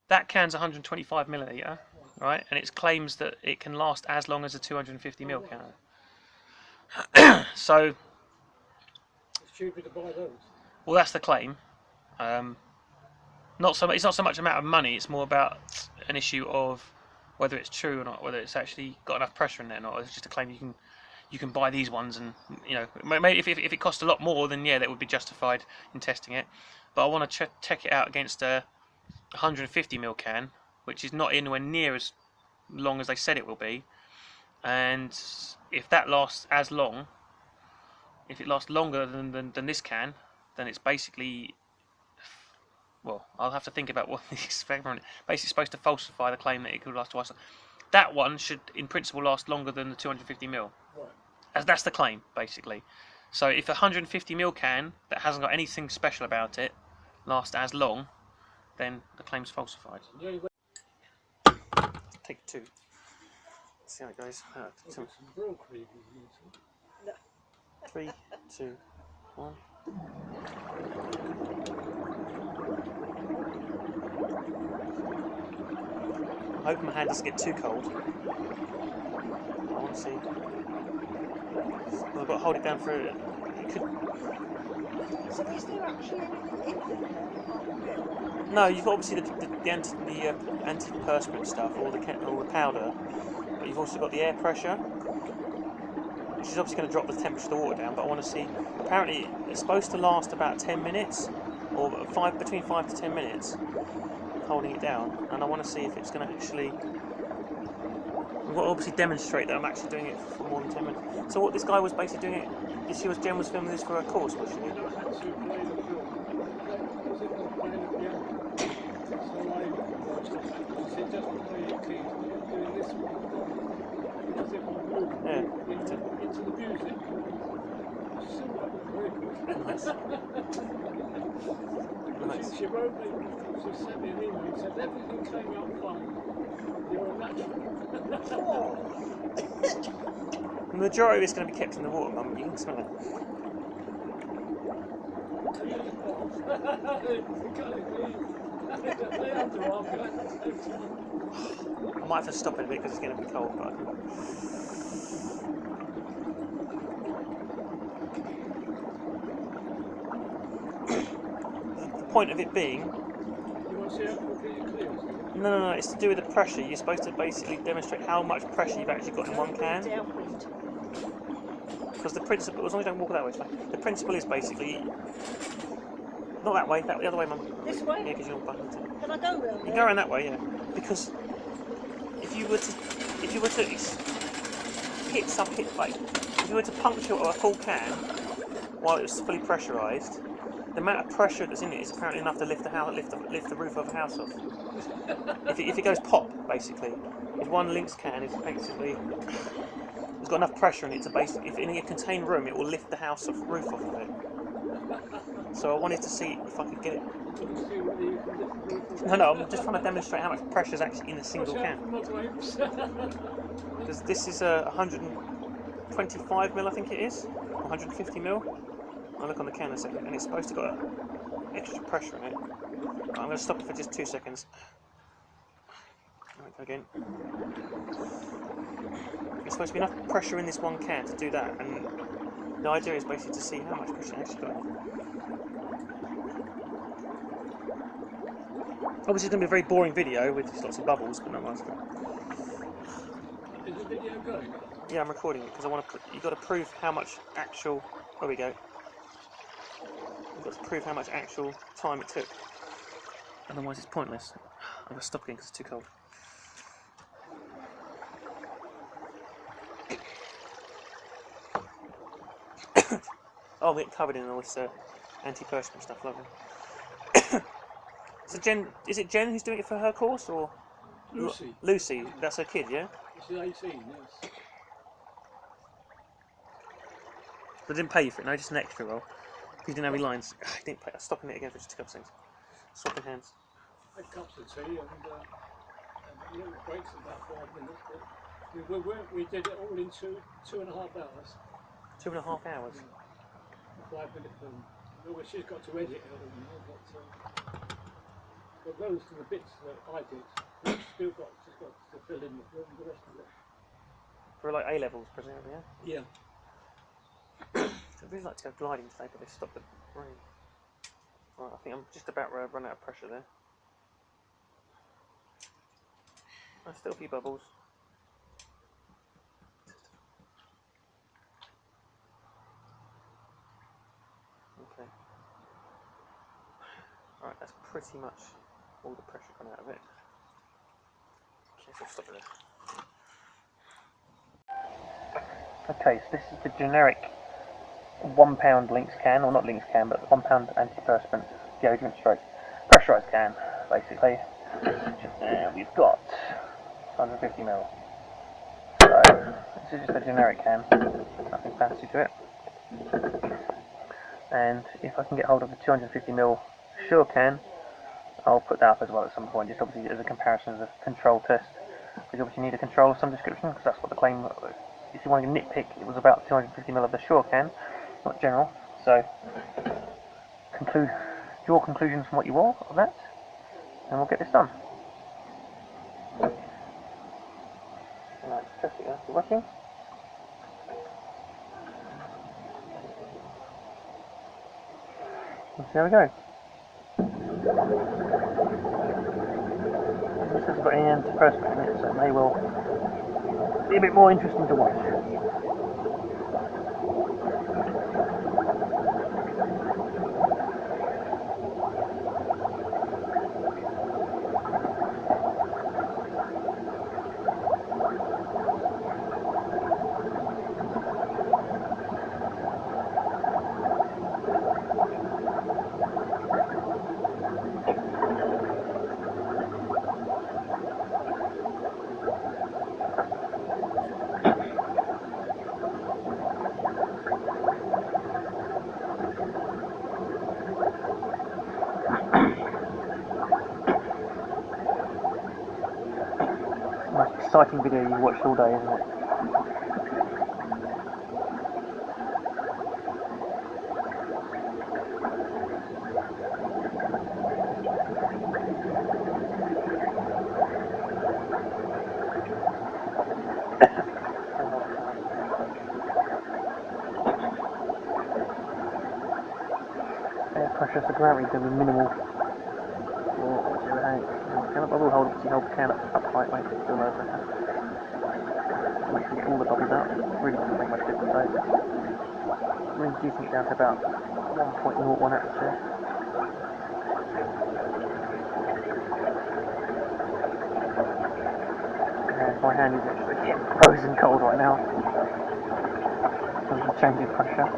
that can's 125 milliliter, right? And it claims that it can last as long as a 250 ml can. So It's cheaper to buy those. well, that's the claim. It's not so much amount of money. It's more about an issue of whether it's true or not, whether it's actually got enough pressure in there or not. It's just a claim you can buy these ones, and maybe if it cost a lot more, then yeah, that would be justified in testing it. But I want to check it out against a 150 ml can, which is not anywhere near as long as they said it will be. And if that lasts as long, if it lasts longer than this can, then it's basically, well, I'll have to think about what the experiment basically supposed to falsify the claim that it could last twice. That one should, in principle, last longer than the 250 ml. Right. That's the claim, basically. So if a 150 ml can that hasn't got anything special about it lasts as long, then the claim's falsified. Take two. Let's see how it goes. 3, 2, 1. I'm hoping my hand doesn't get too cold. I want to see. I've got to hold it down for it. So is there actually anything in there? No, you've got obviously the anti-perspirant stuff, or the powder, but you've also got the air pressure, which is obviously going to drop the temperature of the water down. But I want to see. Apparently, it's supposed to last about 10 minutes, or between 5 to 10 minutes, holding it down. And I want to see if it's going to actually. We've got to obviously demonstrate that I'm actually doing it for more than 10 minutes. So what this guy was basically doing it. Jen was filming this for her course, was she? Yeah. Into the music. Nice. Nice. She wrote me, she sent me an email and said everything came out fine. You're a natural. The majority of it's going to be kept in the water, Mum. You can smell it. I might have to stop it a bit because it's going to be cold, but the point of it being, no, it's to do with the pressure. You're supposed to basically demonstrate how much pressure you've actually got in one can. Because the principle, as long as you don't walk that way, the principle is basically not that way, the other way, Mum. This way? Yeah, because you're not buttoned it. Can I go around there? You can go around that way, yeah. Because if you were to if you were to puncture a full can while it was fully pressurised, the amount of pressure that's in it is apparently enough to lift the roof of a house off. If it goes pop, basically, if one Lynx can is basically, it's got enough pressure in it to basically, if in a contained room, it will lift the roof off of it. So I wanted to see if I could get it. No, I'm just trying to demonstrate how much pressure is actually in a single can. Because this is a 125 ml, I think it is, 150 ml. I'll look on the can in a second, and it's supposed to got extra pressure in it. I'm going to stop it for just 2 seconds. Right, again. There's supposed to be enough pressure in this one can to do that, and the idea is basically to see how much pressure it actually got. Obviously, it's going to be a very boring video with just lots of bubbles, but not much. Is the video going? Yeah, I'm recording it because I want to. You've got to prove how much actual. There we go. You've got to prove how much actual time it took. Otherwise, it's pointless. I'm going to stop again because it's too cold. Oh, we get covered in all this anti-perspirant stuff, lovely. So is it Jen who's doing it for her course, or Lucy. Lucy, that's her kid, yeah? She's 18, yes. They didn't pay you for it, no, just an extra roll. You didn't have any lines. I didn't pay. I'm stopping it again for just a couple of seconds. Swapping hands. I had cups of tea and little breaks of about 5 minutes, but we did it all in 2.5 hours. 2.5 hours? 5 minute film. Well, she's got to edit it all, but but those are the bits that I did. We've still got to fill in the rest of it. For like A levels, presumably, yeah? Yeah. I'd really like to go gliding today, but they stopped the rain. Right, I think I'm just about run out of pressure there. There's still a few bubbles. Okay. Alright, that's pretty much all the pressure gone out of it. Okay, so stop it there. Okay, so this is the generic £1 Lynx can, or not Lynx can, but £1 anti-perspirant deodorant stroke pressurised can, basically. And we've got 150ml. So this is just a generic can, nothing fancy to it. And if I can get hold of the 250ml Sure can, I'll put that up as well at some point, just obviously as a comparison as a control test. Because you obviously need a control of some description, because that's what the claim, if you want to nitpick, it was about 250ml of the Sure can, not general. So, draw conclusions from what you will of that, and we'll get this done. Alright, test it out, working. And so there we go. This hasn't got any anti-perspirant in it, so it may well be a bit more interesting to watch. Most exciting video you've watched all day, isn't it? Air pressure, so apparently it's going to be minimal. I will hold the can upright, wait till it's over. Make sure you get all the bubbles out. It really doesn't make much difference though. I'm reducing it down to about 1.01 atmosphere. And my hand is actually getting frozen cold right now. So I'm changing pressure.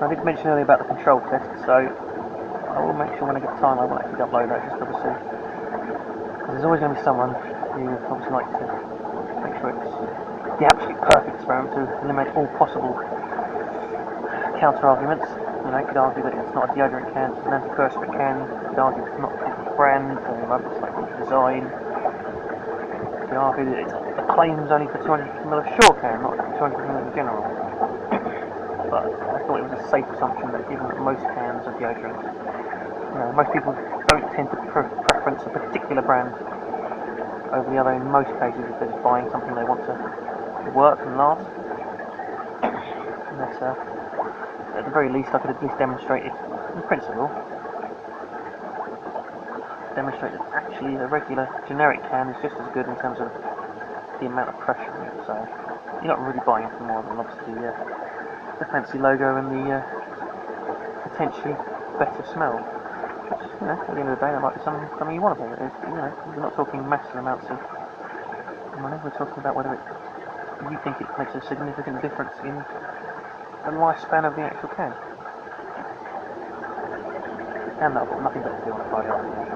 I did mention earlier about the control test, so I will make sure when I get time I will actually upload that, just obviously. Because there's always going to be someone who obviously likes to make sure it's the absolute perfect experiment to eliminate all possible counter-arguments. You know, you could argue that it's not a deodorant can, it's an anti-perspirant can, you could argue it's not a brand, or it's like design. You could argue that the claim's only for 250ml of Sure can, not 250ml in general. But I thought it was a safe assumption that given that most cans are deodorant, you know, most people don't tend to preference a particular brand over the other in most cases if they're just buying something they want to work and last. Unless, at the very least, I could at least demonstrate it in principle. Demonstrate that actually a regular generic can is just as good in terms of the amount of pressure in it. So you're not really buying anything more than obviously the fancy logo and the potentially better smell. Which, you know, at the end of the day, that might be something you want to do. You know, we're not talking massive amounts of money. We're talking about whether you think it makes a significant difference in the lifespan of the actual can. And I've got nothing better to do on a Friday afternoon.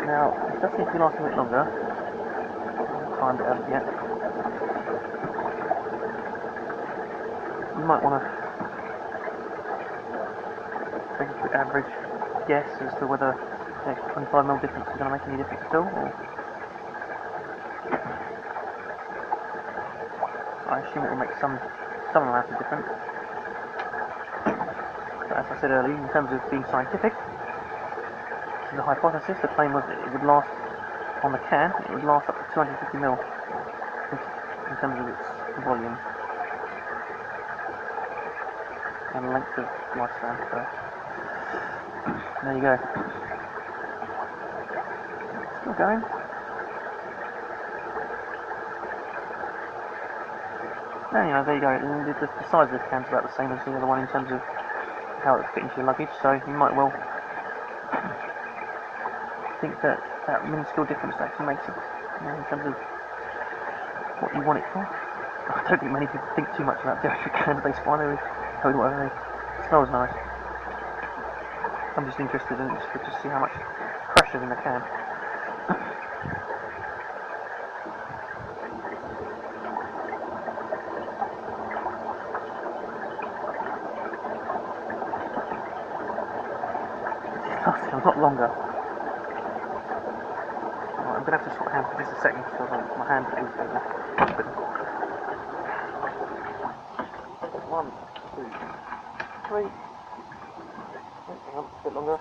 Now, it does seem to be lasting a bit longer. I haven't timed it out yet. might want to take a quick average guess as to whether the extra 25mm difference is going to make any difference still, or I assume it will make some amount of difference. But as I said earlier, in terms of being scientific, this is a hypothesis. The claim was that it would last, on the can, it would last up to 250mm in terms of its volume and length of lifespan. So there you go. Still going. Anyway, there you go. The size of this can's about the same as the other one in terms of how it would fit into your luggage, so you might well think that that minuscule difference actually makes it, in terms of what you want it for. I don't think many people think too much about deodorant cans. They fine, they tell you whatever. It smells nice. I'm just interested in to see how much pressure's in the can. Lasting a lot longer. I'm going to have to swap hands for just a second because my hand is over. 1, 2, 3. Hang on, a bit longer.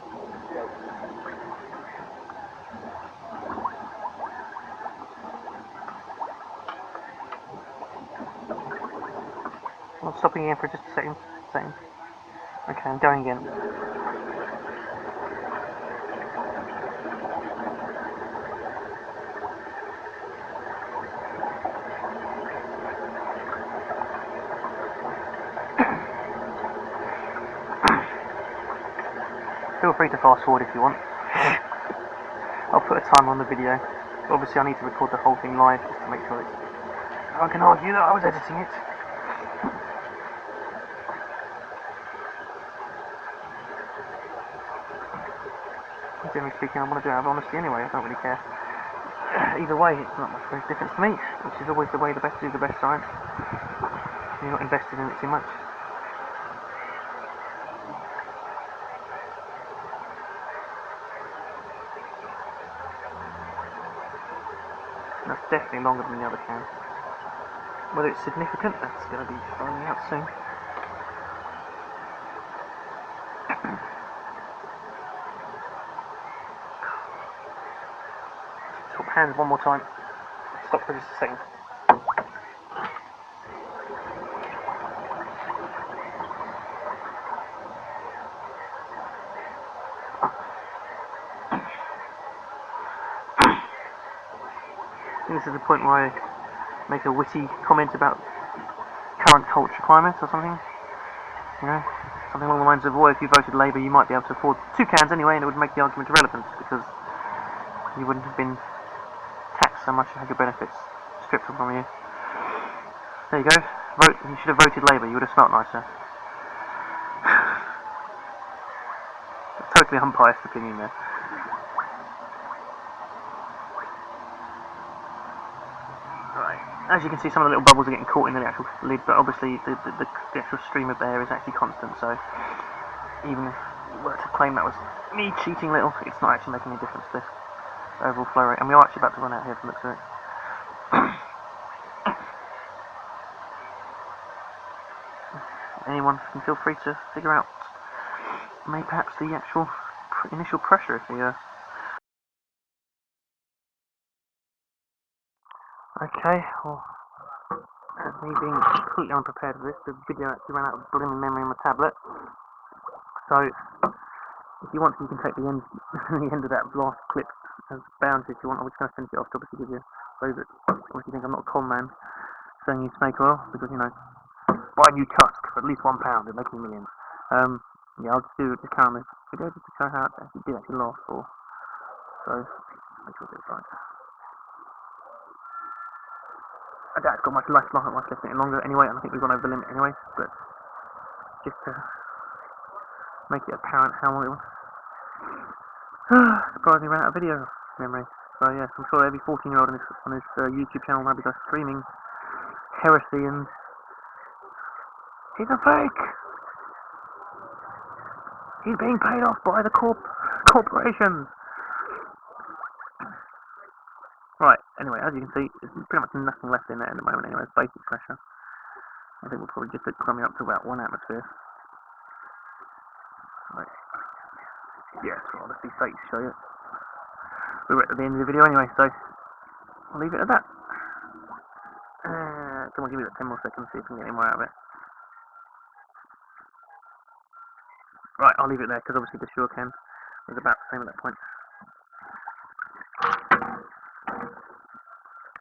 I'm stopping again for just a second. Okay, I'm going again. Feel free to fast forward if you want. I'll put a timer on the video. Obviously I need to record the whole thing live just to make sure it's... I can argue that I was editing it. Generally speaking, I want to do it out of honesty anyway, I don't really care. Either way, it's not much of a difference to me, which is always the way the best do the best science. You're not invested in it too much. That's definitely longer than the other can. Whether it's significant, that's going to be finding out soon. Swap hands one more time. Stop for just a second. This is the point where I make a witty comment about current culture climate or something. You know, something along the lines of, well, if you voted Labour, you might be able to afford 2 cans anyway, and it would make the argument irrelevant because you wouldn't have been taxed so much and had your benefits stripped from you. There you go. Vote. You should have voted Labour. You would have smelt nicer. Totally unbiased opinion there. As you can see, some of the little bubbles are getting caught in the actual lid, but obviously the actual stream of air is actually constant, so even if you were to claim that was me cheating a little, it's not actually making any difference to the overall flow rate. And we are actually about to run out here from the looks of it. Anyone can feel free to figure out maybe perhaps the actual initial pressure if the Okay, well, as me being completely unprepared for this, the video actually ran out of blooming memory on my tablet. So, if you want to, you can take the end, the end of that last clip as bounds if you want. I'm just going to finish it off to obviously give you those that obviously think I'm not a con man selling you snake oil, because, you know, buy new Tusk for at least £1, it'll make you millions. Yeah, I'll just do it to carry on this video just to show how it did actually last for. So, make sure it's right. I doubt it's got much left any longer anyway, and I think we've gone over the limit anyway, but just to make it apparent how long it was. Surprisingly ran out of video memory. So yeah, I'm sure every 14-year-old on his YouTube channel now be screaming heresy and He's a fake! He's being paid off by the corporations! Right, anyway, as you can see, there's pretty much nothing left in there at the moment anyway, it's basic pressure. I think we'll probably just coming up to about 1 atmosphere. Right. Yes, well, let's be safe to show you. We're at the end of the video anyway, so I'll leave it at that. Come on, give it 10 more seconds, see if we can get any more out of it. Right, I'll leave it there, because obviously the sure can was about the same at that point.